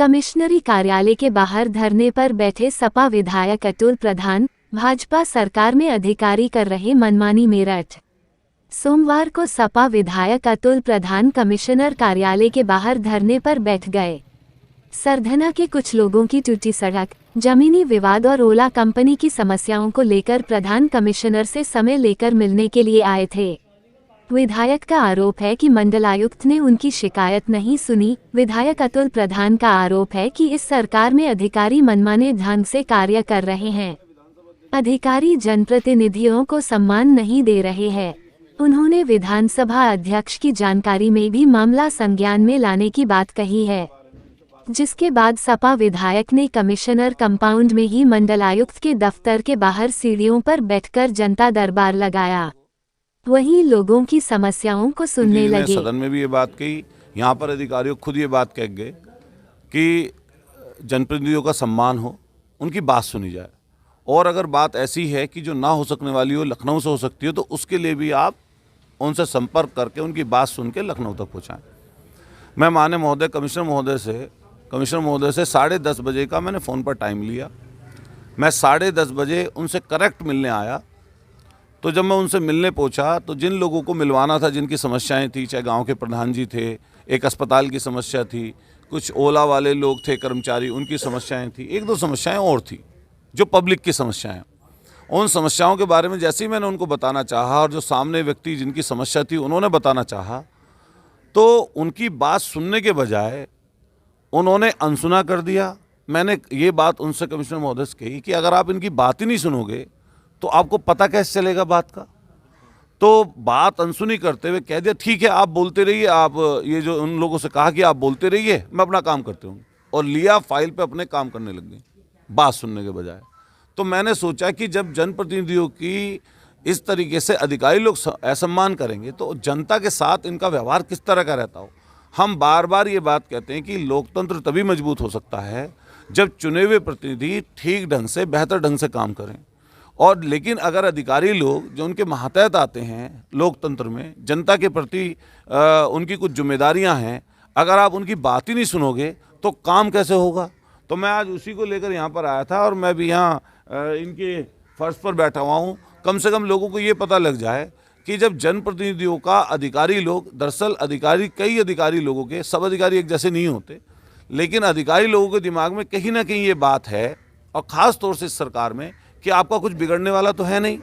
कमिश्नरी कार्यालय के बाहर धरने पर बैठे सपा विधायक अतुल प्रधान, भाजपा सरकार में अधिकारी कर रहे मनमानी। मेरठ, सोमवार को सपा विधायक अतुल प्रधान कमिश्नर कार्यालय के बाहर धरने पर बैठ गए। सरधना के कुछ लोगों की टूटी सड़क, जमीनी विवाद और ओला कंपनी की समस्याओं को लेकर प्रधान कमिश्नर से समय लेकर मिलने के लिए आए थे। विधायक का आरोप है कि मंडलायुक्त ने उनकी शिकायत नहीं सुनी। विधायक अतुल प्रधान का आरोप है कि इस सरकार में अधिकारी मनमाने ढंग से कार्य कर रहे हैं। अधिकारी जनप्रतिनिधियों को सम्मान नहीं दे रहे हैं। उन्होंने विधानसभा अध्यक्ष की जानकारी में भी मामला संज्ञान में लाने की बात कही है, जिसके बाद सपा विधायक ने कमिश्नर कंपाउंड में ही मंडलायुक्त के दफ्तर के बाहर सीढ़ियों पर बैठकर जनता दरबार लगाया। वहीं लोगों की समस्याओं को सुनने लगे। सदन में भी ये बात कही, यहाँ पर अधिकारियों खुद ये बात कह गए कि जनप्रतिनिधियों का सम्मान हो, उनकी बात सुनी जाए, और अगर बात ऐसी है कि जो ना हो सकने वाली हो, लखनऊ से हो सकती हो, तो उसके लिए भी आप उनसे संपर्क करके उनकी बात सुन के लखनऊ तक पहुँचाएँ। मैं माननीय महोदय कमिश्नर महोदय से 10:30 बजे का मैंने फ़ोन पर टाइम लिया। मैं 10:30 बजे उनसे करेक्ट मिलने आया। तो जब मैं उनसे मिलने पहुंचा तो जिन लोगों को मिलवाना था, जिनकी समस्याएं थी, चाहे गांव के प्रधान जी थे, एक अस्पताल की समस्या थी, कुछ ओला वाले लोग थे कर्मचारी, उनकी समस्याएं थी, एक दो समस्याएं और थी जो पब्लिक की समस्याएं। उन समस्याओं के बारे में जैसे ही मैंने उनको बताना चाहा और जो सामने व्यक्ति जिनकी समस्या थी उन्होंने बताना चाहा, तो उनकी बात सुनने के बजाय उन्होंने अनसुना कर दिया। मैंने ये बात उनसे कमिश्नर महोदय से कही कि अगर आप इनकी बात ही नहीं सुनोगे तो आपको पता कैसे चलेगा बात का। तो बात अनसुनी करते हुए कह दिया, ठीक है आप बोलते रहिए, आप ये जो उन लोगों से कहा कि आप बोलते रहिए, मैं अपना काम करते हूँ, और लिया फाइल पे अपने काम करने लग गए बात सुनने के बजाय। तो मैंने सोचा कि जब जनप्रतिनिधियों की इस तरीके से अधिकारी लोग असम्मान करेंगे तो जनता के साथ इनका व्यवहार किस तरह का रहता हो। हम बार बार ये बात कहते हैं कि लोकतंत्र तभी मजबूत हो सकता है जब चुने हुए प्रतिनिधि ठीक ढंग से, बेहतर ढंग से काम करें। और लेकिन अगर अधिकारी लोग जो उनके मातहत आते हैं लोकतंत्र में, जनता के प्रति उनकी कुछ जिम्मेदारियां हैं, अगर आप उनकी बात ही नहीं सुनोगे तो काम कैसे होगा। तो मैं आज उसी को लेकर यहाँ पर आया था और मैं भी यहाँ इनके फर्श पर बैठा हुआ हूँ। कम से कम लोगों को ये पता लग जाए कि जब जनप्रतिनिधियों का अधिकारी लोग, दरअसल अधिकारी कई अधिकारी लोगों के, सब अधिकारी एक जैसे नहीं होते, लेकिन अधिकारी लोगों के दिमाग में कहीं ना कहीं ये बात है, और ख़ास तौर से इस सरकार में, कि आपका कुछ बिगड़ने वाला तो है नहीं।